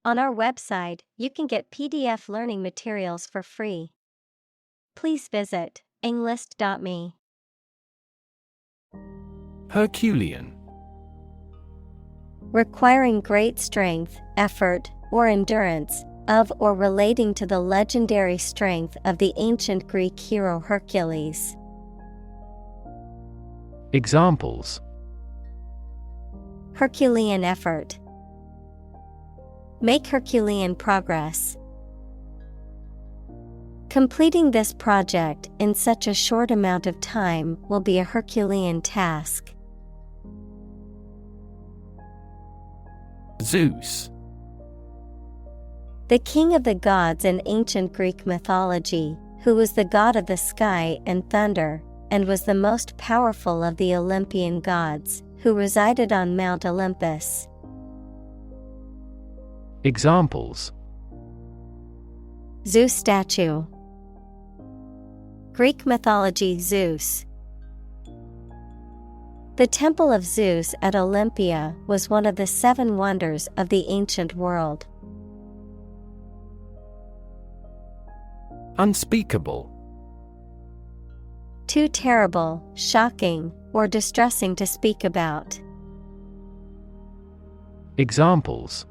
On our website, you can get PDF learning materials for free. Please visit englist.me. Herculean. Requiring great strength, effort, or endurance, of or relating to the legendary strength of the ancient Greek hero Hercules. Examples: Herculean effort. Make Herculean progress. Completing this project in such a short amount of time will be a Herculean task. Zeus. The king of the gods in ancient Greek mythology, who was the god of the sky and thunder, and was the most powerful of the Olympian gods, who resided on Mount Olympus. Examples: Zeus statue. Greek mythology Zeus. The Temple of Zeus at Olympia was one of the 7 wonders of the ancient world. Unspeakable. Too terrible, shocking, or distressing to speak about. Examples: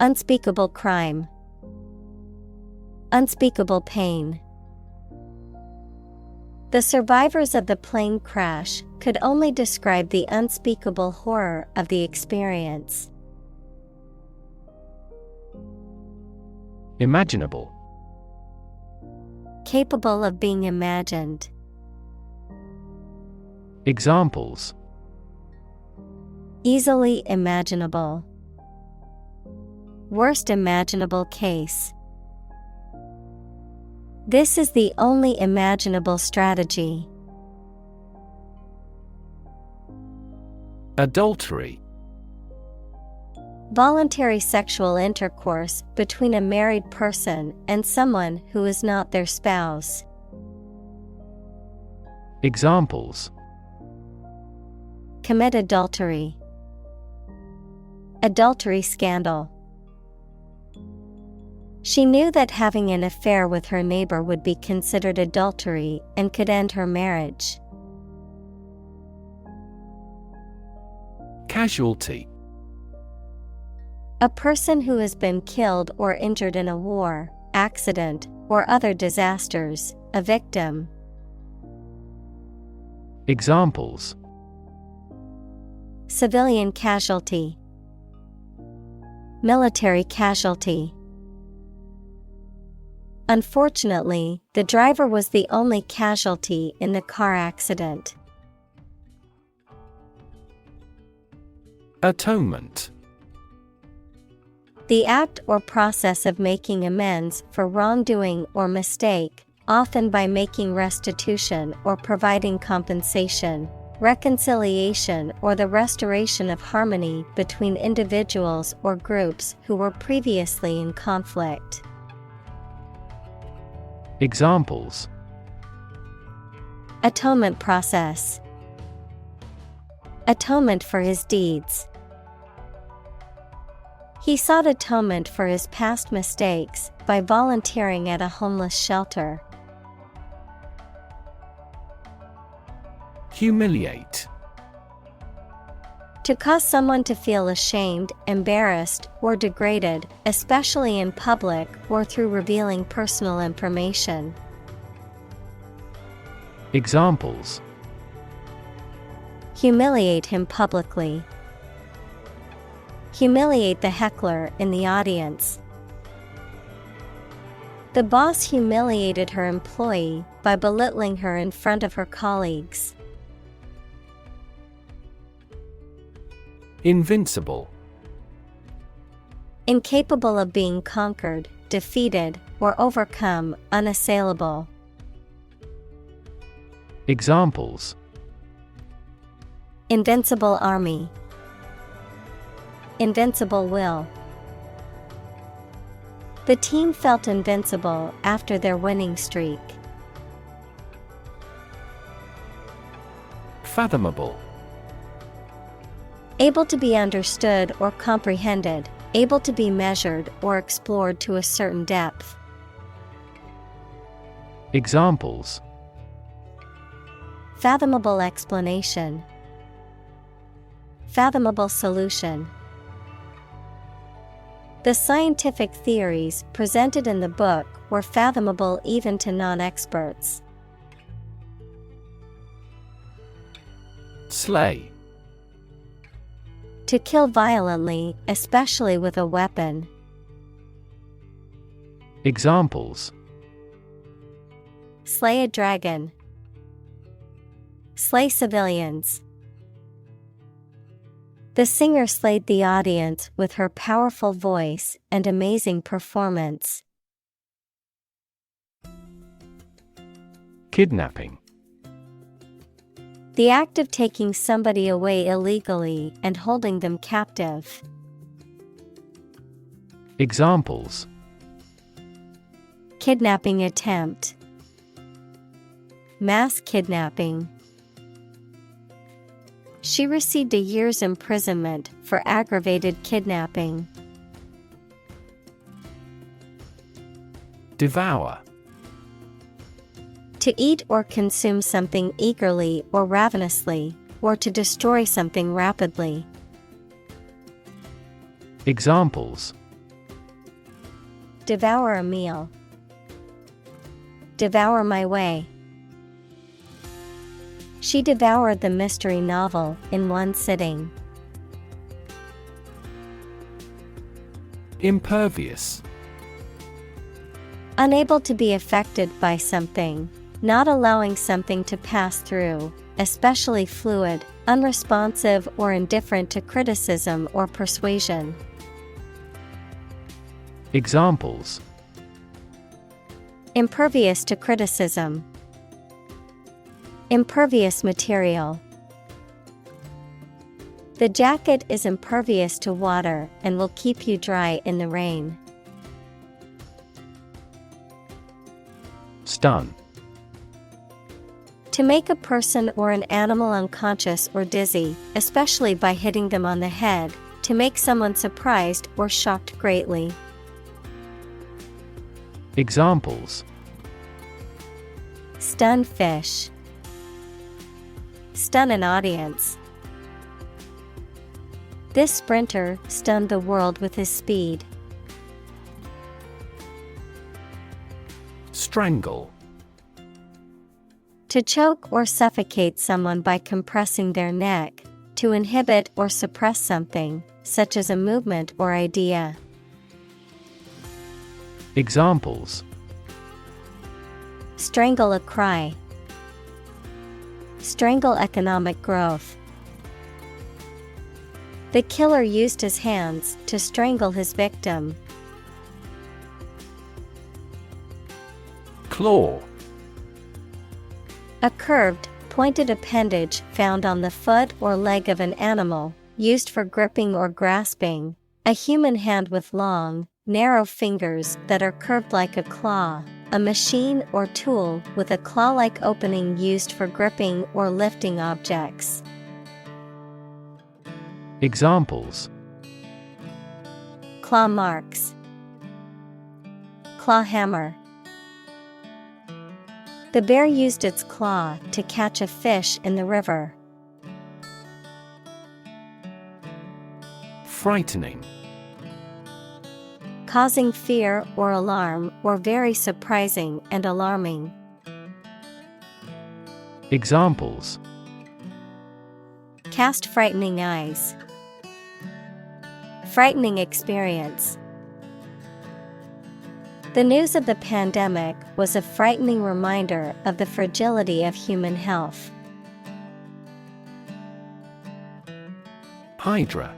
Unspeakable crime. Unspeakable pain. The survivors of the plane crash could only describe the unspeakable horror of the experience. Imaginable. Capable of being imagined. Examples: Easily imaginable. Worst imaginable case. This is the only imaginable strategy. Adultery. Voluntary sexual intercourse between a married person and someone who is not their spouse. Examples: Commit adultery. Adultery scandal. She knew that having an affair with her neighbor would be considered adultery and could end her marriage. Casualty. A person who has been killed or injured in a war, accident, or other disasters, a victim. Examples: Civilian casualty. Military casualty. Unfortunately, the driver was the only casualty in the car accident. Atonement. The act or process of making amends for wrongdoing or mistake, often by making restitution or providing compensation, reconciliation, or the restoration of harmony between individuals or groups who were previously in conflict. Examples: Atonement process. Atonement for his deeds. He sought atonement for his past mistakes by volunteering at a homeless shelter. Humiliate. To cause someone to feel ashamed, embarrassed, or degraded, especially in public or through revealing personal information. Examples: Humiliate him publicly. Humiliate the heckler in the audience. The boss humiliated her employee by belittling her in front of her colleagues. Invincible. Incapable of being conquered, defeated, or overcome, unassailable. Examples: Invincible army. Invincible will. The team felt invincible after their winning streak. Fathomable. Able to be understood or comprehended, able to be measured or explored to a certain depth. Examples: Fathomable explanation. Fathomable solution. The scientific theories presented in the book were fathomable even to non-experts. Slay. To kill violently, especially with a weapon. Examples: Slay a dragon. Slay civilians. The singer slayed the audience with her powerful voice and amazing performance. Kidnapping. The act of taking somebody away illegally and holding them captive. Examples: Kidnapping attempt. Mass kidnapping. She received a year's imprisonment for aggravated kidnapping. Devour. To eat or consume something eagerly or ravenously, or to destroy something rapidly. Examples: Devour a meal. Devour my way. She devoured the mystery novel in one sitting. Impervious. Unable to be affected by something, not allowing something to pass through, especially fluid, unresponsive or indifferent to criticism or persuasion. Examples: Impervious to criticism. Impervious material. The jacket is impervious to water and will keep you dry in the rain. Stun. To make a person or an animal unconscious or dizzy, especially by hitting them on the head, to make someone surprised or shocked greatly. Examples: Stun fish. Stun an audience. This sprinter stunned the world with his speed. Strangle. To choke or suffocate someone by compressing their neck, to inhibit or suppress something, such as a movement or idea. Examples: Strangle a cry. Strangle economic growth. The killer used his hands to strangle his victim. Claw. A curved, pointed appendage found on the foot or leg of an animal, used for gripping or grasping. A human hand with long, narrow fingers that are curved like a claw. A machine or tool with a claw-like opening used for gripping or lifting objects. Examples: Claw marks. Claw hammer. The bear used its claw to catch a fish in the river. Frightening. Causing fear or alarm or very surprising and alarming. Examples: Cast frightening eyes. Frightening experience. The news of the pandemic was a frightening reminder of the fragility of human health. Hydra.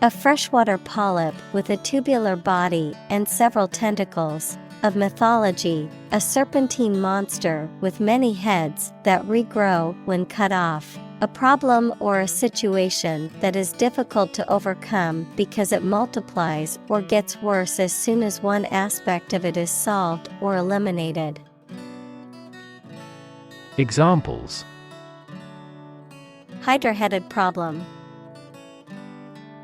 A freshwater polyp with a tubular body and several tentacles. Of mythology, a serpentine monster with many heads that regrow when cut off. A problem or a situation that is difficult to overcome because it multiplies or gets worse as soon as one aspect of it is solved or eliminated. Examples: Hydra-headed problem.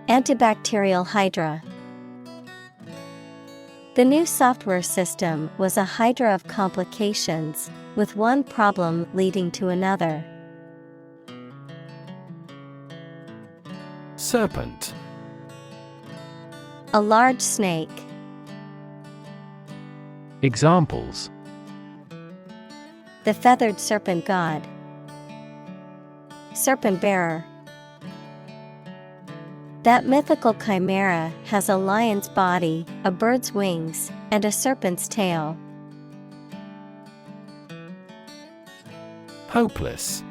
Antibacterial hydra. The new software system was a hydra of complications, with one problem leading to another. Serpent. A large snake. Examples: The feathered serpent god. Serpent bearer. That mythical chimera has a lion's body, a bird's wings, and a serpent's tail. Hopeless.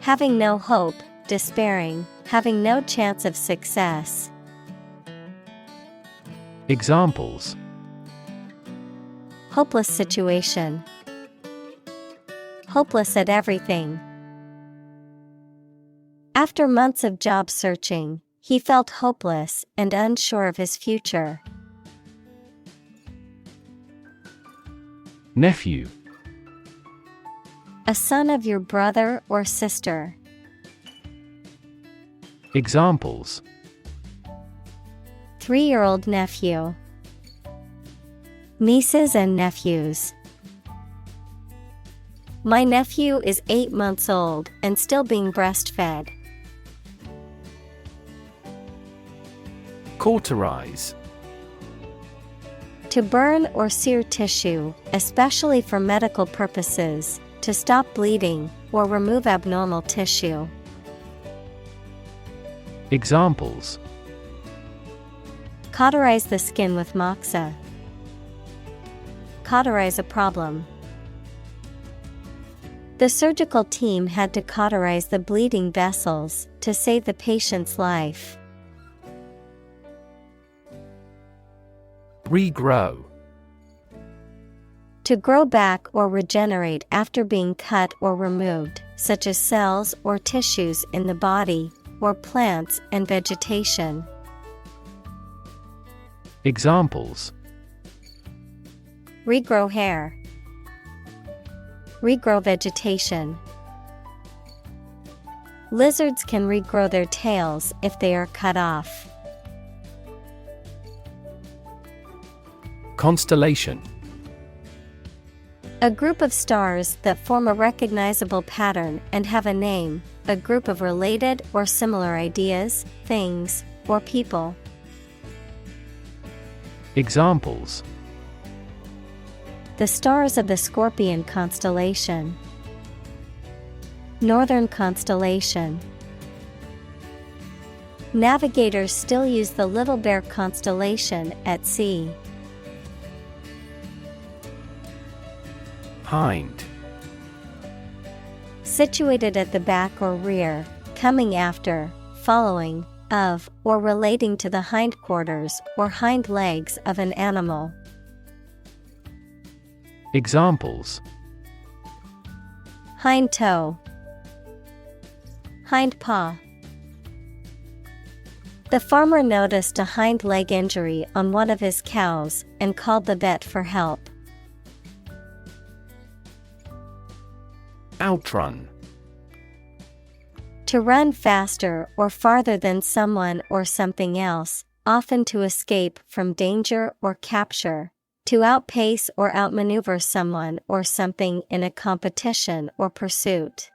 Having no hope, despairing, having no chance of success. Examples: Hopeless situation. Hopeless at everything. After months of job searching, he felt hopeless and unsure of his future. Nephew. A son of your brother or sister. Examples: 3-year-old nephew. Nieces and nephews. My nephew is 8 months old and still being breastfed. Cauterize. To burn or sear tissue, especially for medical purposes, to stop bleeding or remove abnormal tissue. Examples: Cauterize the skin with moxa. Cauterize a problem. The surgical team had to cauterize the bleeding vessels to save the patient's life. Regrow. To grow back or regenerate after being cut or removed, such as cells or tissues in the body, or plants and vegetation. Examples: Regrow hair. Regrow vegetation. Lizards can regrow their tails if they are cut off. Constellation. A group of stars that form a recognizable pattern and have a name, a group of related or similar ideas, things, or people. Examples: The stars of the Scorpion constellation. Northern constellation. Navigators still use the Little Bear constellation at sea. Hind. Situated at the back or rear, coming after, following, of, or relating to the hindquarters or hind legs of an animal. Examples: Hind toe. Hind paw. The farmer noticed a hind leg injury on one of his cows and called the vet for help. Outrun. To run faster or farther than someone or something else, often to escape from danger or capture. To outpace or outmaneuver someone or something in a competition or pursuit.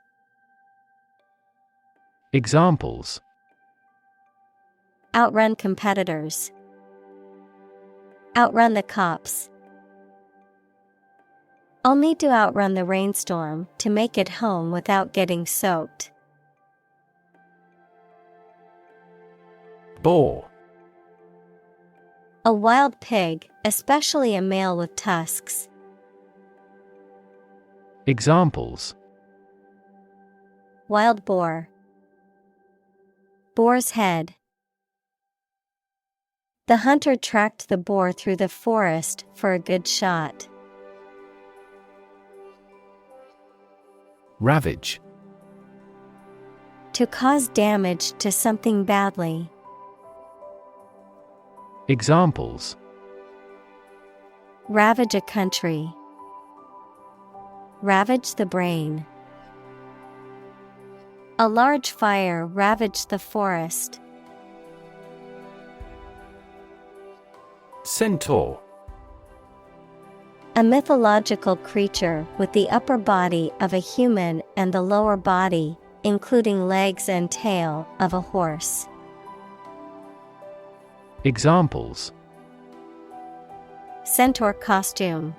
Examples: Outrun competitors. Outrun the cops. I'll need to outrun the rainstorm to make it home without getting soaked. Boar. A wild pig, especially a male with tusks. Examples: Wild boar. Boar's head. The hunter tracked the boar through the forest for a good shot. Ravage. To cause damage to something badly. Examples: Ravage a country. Ravage the brain. A large fire ravaged the forest. Centaur. A mythological creature with the upper body of a human and the lower body, including legs and tail, of a horse. Examples: Centaur costume.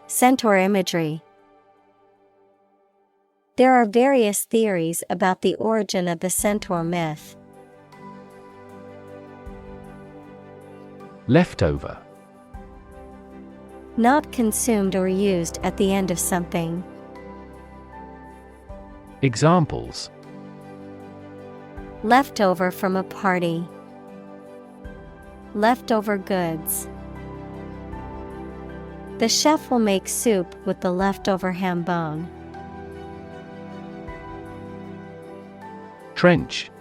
Centaur imagery. There are various theories about the origin of the centaur myth. Leftover. Not consumed or used at the end of something. Examples: Leftover from a party. Leftover goods. The chef will make soup with the leftover ham bone. Trench.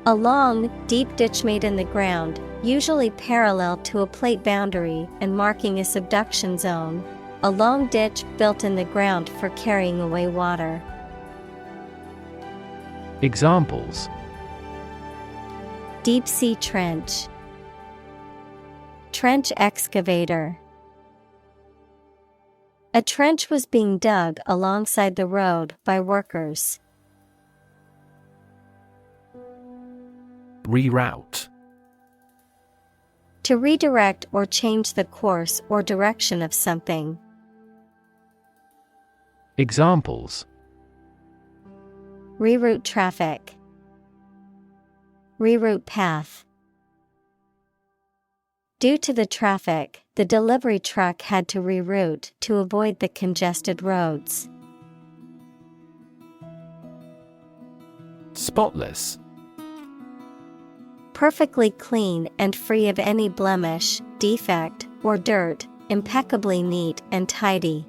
A long, deep ditch made in the ground, usually parallel to a plate boundary and marking a subduction zone. A long ditch built in the ground for carrying away water. Examples: Deep sea trench. Trench excavator. A trench was being dug alongside the road by workers. Reroute. To redirect or change the course or direction of something. Examples: Reroute traffic. Reroute path. Due to the traffic, the delivery truck had to reroute to avoid the congested roads. Spotless. Perfectly clean and free of any blemish, defect, or dirt, impeccably neat and tidy.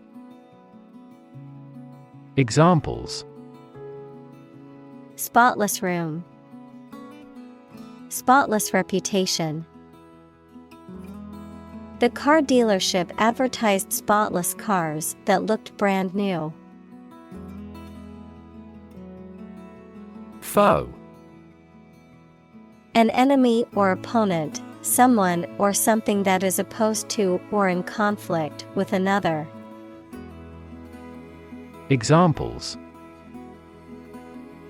Examples: Spotless room. Spotless reputation. The car dealership advertised spotless cars that looked brand new. Foe. An enemy or opponent, someone or something that is opposed to or in conflict with another. Examples: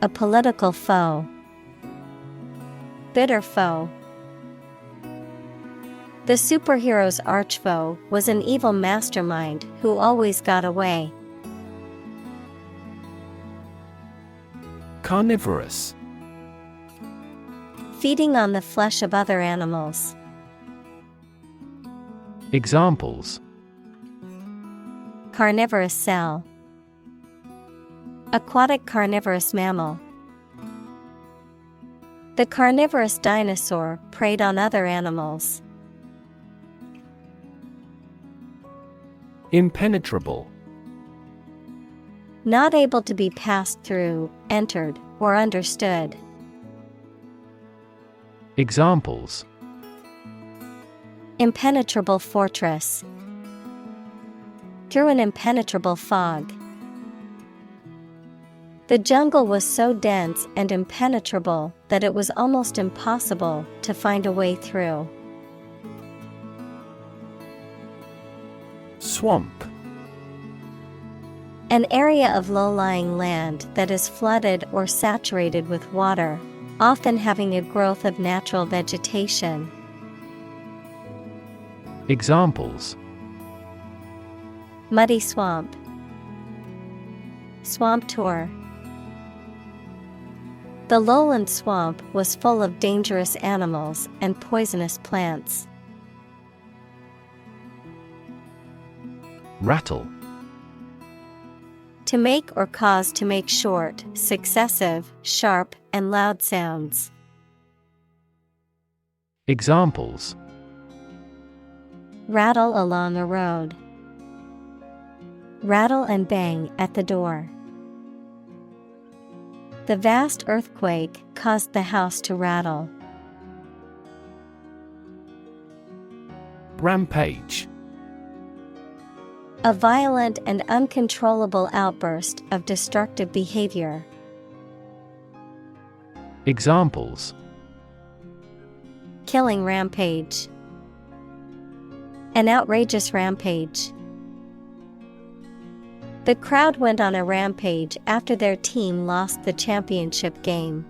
A political foe. Bitter foe. The superhero's archfoe was an evil mastermind who always got away. Carnivorous. Feeding on the flesh of other animals. Examples: Carnivorous cell. Aquatic carnivorous mammal. The carnivorous dinosaur preyed on other animals. Impenetrable. Not able to be passed through, entered, or understood. Examples: Impenetrable fortress. Through an impenetrable fog. The jungle was so dense and impenetrable that it was almost impossible to find a way through. Swamp. An area of low-lying land that is flooded or saturated with water, often having a growth of natural vegetation. Examples: Muddy swamp. Swamp tour. The lowland swamp was full of dangerous animals and poisonous plants. Rattle. To make or cause to make short, successive, sharp, and loud sounds. Examples: Rattle along a road. Rattle and bang at the door. The vast earthquake caused the house to rattle. Rampage. A violent and uncontrollable outburst of destructive behavior. Examples: Killing rampage. An outrageous rampage. The crowd went on a rampage after their team lost the championship game.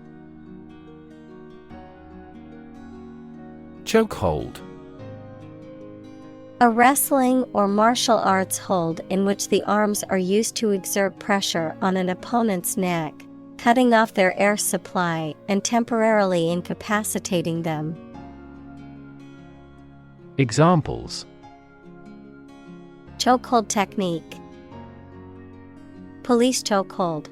Chokehold. A wrestling or martial arts hold in which the arms are used to exert pressure on an opponent's neck, cutting off their air supply and temporarily incapacitating them. Examples: Chokehold technique. Police chokehold.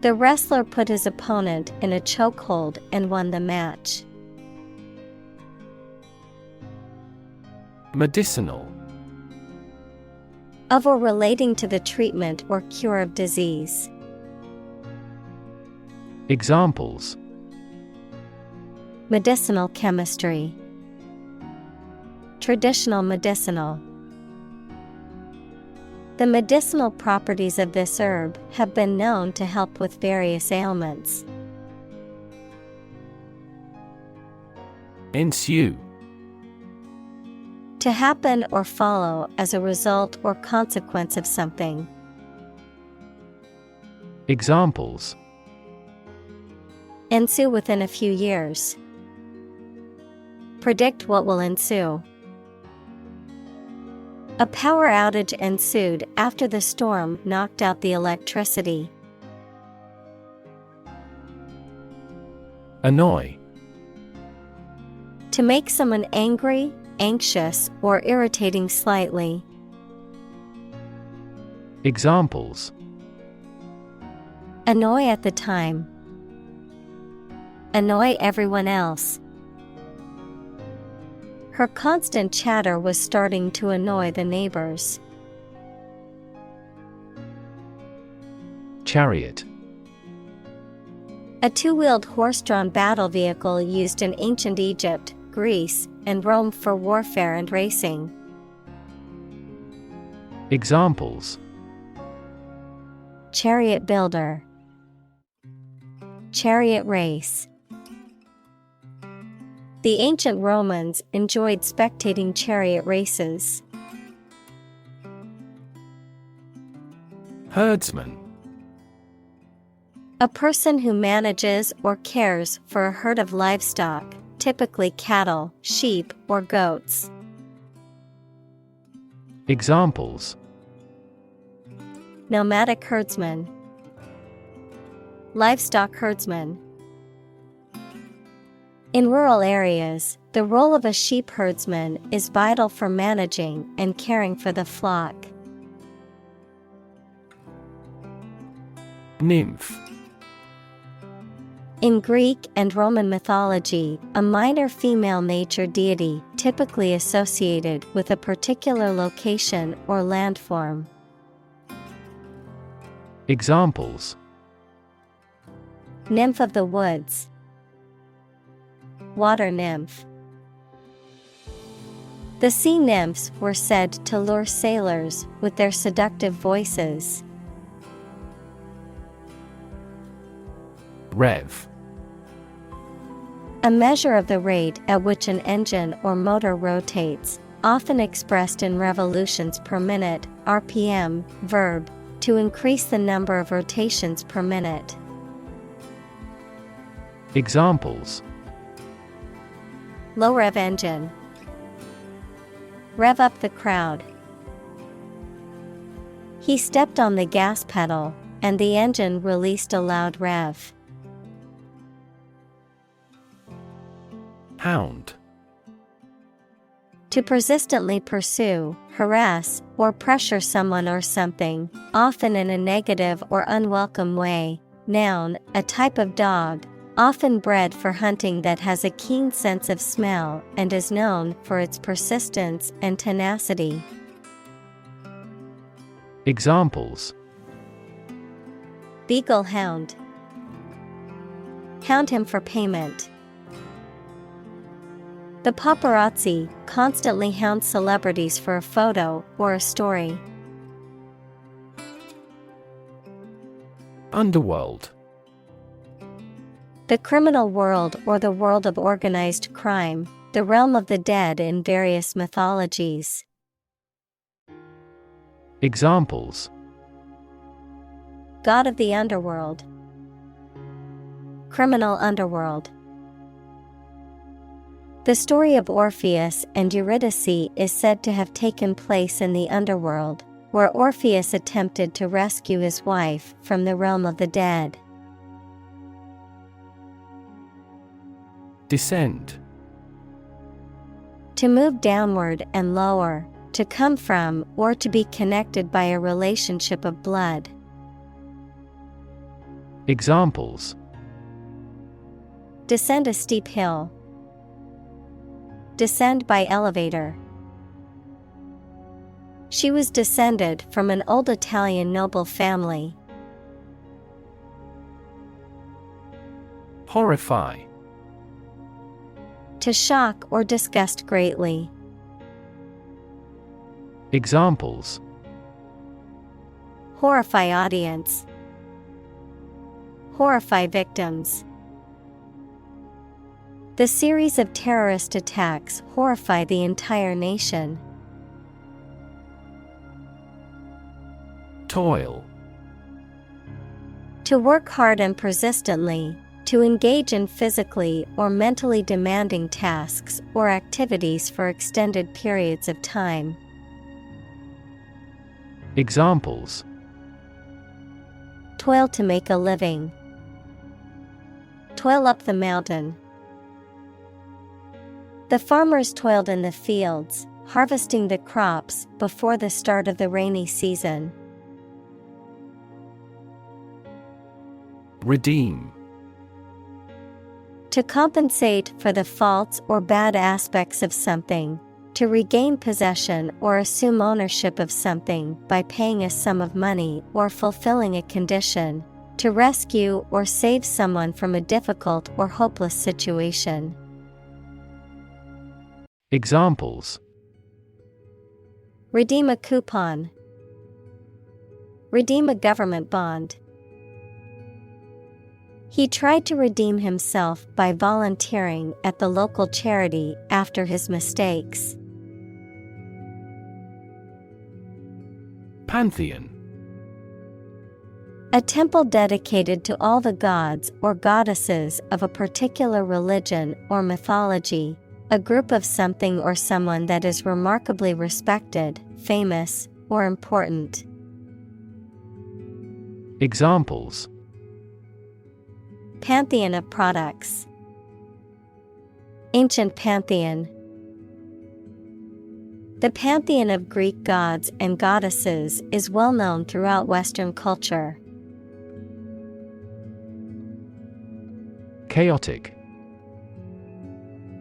The wrestler put his opponent in a chokehold and won the match. Medicinal. Of or relating to the treatment or cure of disease. Examples: Medicinal chemistry. Traditional medicinal. The medicinal properties of this herb have been known to help with various ailments. Ensue. To happen or follow as a result or consequence of something. Examples: Ensue within a few years. Predict what will ensue. A power outage ensued after the storm knocked out the electricity. Annoy. To make someone angry, anxious, or irritating slightly. Examples: Annoy at the time. Annoy everyone else. Her constant chatter was starting to annoy the neighbors. Chariot. A two-wheeled horse-drawn battle vehicle used in ancient Egypt, Greece, and Rome for warfare and racing. Examples: Chariot builder. Chariot race. The ancient Romans enjoyed spectating chariot races. Herdsman. A person who manages or cares for a herd of livestock, typically cattle, sheep, or goats. Examples: Nomadic herdsman. Livestock herdsman. In rural areas, the role of a sheep herdsman is vital for managing and caring for the flock. Nymph. In Greek and Roman mythology, a minor female nature deity typically associated with a particular location or landform. Examples: Nymph of the woods. Water nymph. The sea nymphs were said to lure sailors with their seductive voices. Rev. A measure of the rate at which an engine or motor rotates, often expressed in revolutions per minute, RPM, verb, to increase the number of rotations per minute. Examples: Low rev engine. Rev up the crowd. He stepped on the gas pedal, and the engine released a loud rev. Hound. To persistently pursue, harass, or pressure someone or something, often in a negative or unwelcome way. Noun, a type of dog, often bred for hunting that has a keen sense of smell and is known for its persistence and tenacity. Examples: Beagle hound. Hound him for payment. The paparazzi constantly hound celebrities for a photo or a story. Underworld. The criminal world or the world of organized crime, the realm of the dead in various mythologies. Examples: God of the underworld. Criminal underworld. The story of Orpheus and Eurydice is said to have taken place in the underworld, where Orpheus attempted to rescue his wife from the realm of the dead. Descend. To move downward and lower, to come from or to be connected by a relationship of blood. Examples: Descend a steep hill. Descend by elevator. She was descended from an old Italian noble family. Horrify. To shock or disgust greatly. Examples: Horrify audience. Horrify victims. The series of terrorist attacks horrify the entire nation. Toil. To work hard and persistently, to engage in physically or mentally demanding tasks or activities for extended periods of time. Examples: Toil to make a living. Toil up the mountain. The farmers toiled in the fields, harvesting the crops before the start of the rainy season. Redeem. To compensate for the faults or bad aspects of something, to regain possession or assume ownership of something by paying a sum of money or fulfilling a condition, to rescue or save someone from a difficult or hopeless situation. Examples: Redeem a coupon. Redeem a government bond. He tried to redeem himself by volunteering at the local charity after his mistakes. Pantheon. A temple dedicated to all the gods or goddesses of a particular religion or mythology, a group of something or someone that is remarkably respected, famous, or important. Examples: Pantheon of products. Ancient pantheon. The pantheon of Greek gods and goddesses is well known throughout Western culture. Chaotic.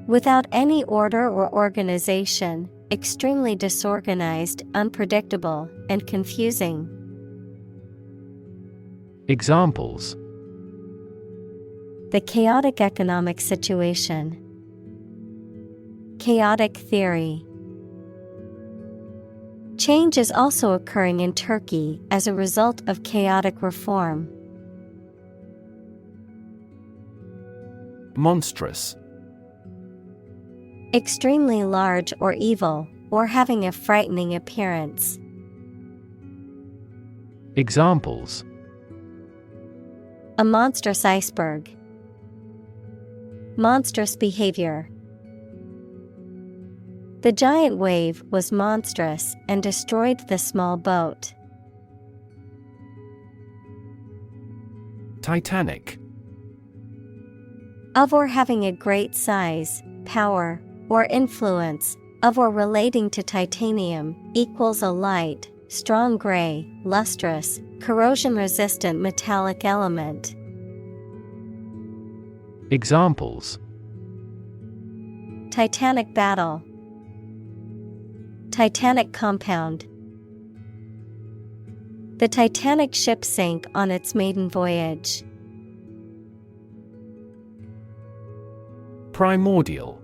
Without any order or organization, extremely disorganized, unpredictable, and confusing. Examples: The chaotic economic situation. Chaotic theory. Change is also occurring in Turkey as a result of chaotic reform. Monstrous. Extremely large or evil, or having a frightening appearance. Examples: A monstrous iceberg. Monstrous behavior. The giant wave was monstrous and destroyed the small boat. Titanic. Of or having a great size, power, or influence, of or relating to titanium, equals a light, strong gray, lustrous, corrosion-resistant metallic element. Examples: Titanic battle. Titanic compound. The Titanic ship sank on its maiden voyage. Primordial.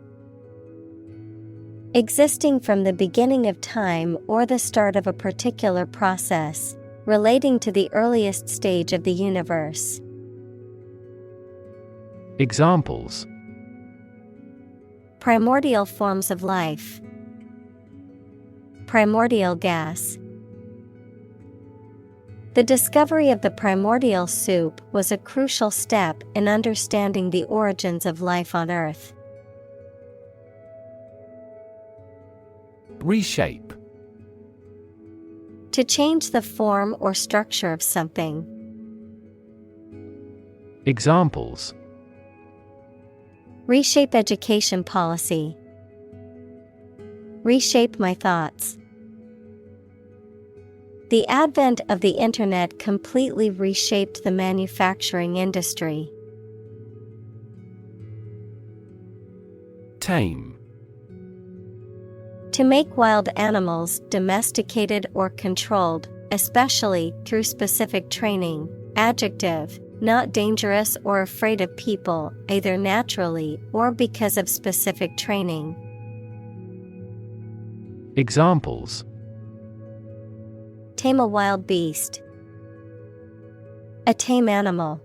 Existing from the beginning of time or the start of a particular process, relating to the earliest stage of the universe. Examples: Primordial forms of life. Primordial gas. The discovery of the primordial soup was a crucial step in understanding the origins of life on Earth. Reshape. To change the form or structure of something. Examples: Reshape education policy. Reshape my thoughts. The advent of the Internet completely reshaped the manufacturing industry. Tame. To make wild animals domesticated or controlled, especially through specific training. Adjective, not dangerous or afraid of people, either naturally or because of specific training. Examples: Tame a wild beast. A tame animal.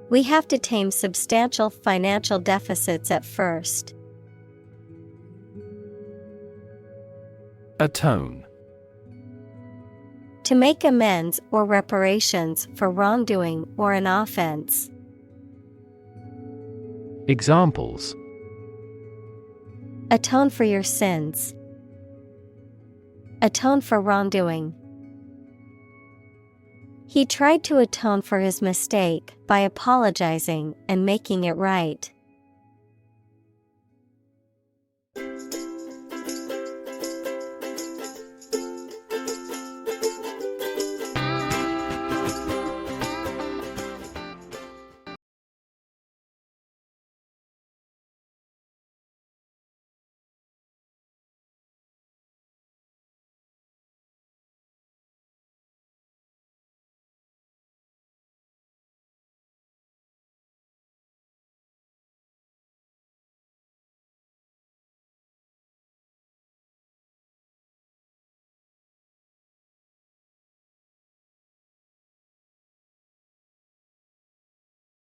We have to tame substantial financial deficits at first. Atone. To make amends or reparations for wrongdoing or an offense. Examples: Atone for your sins. Atone for wrongdoing. He tried to atone for his mistake by apologizing and making it right.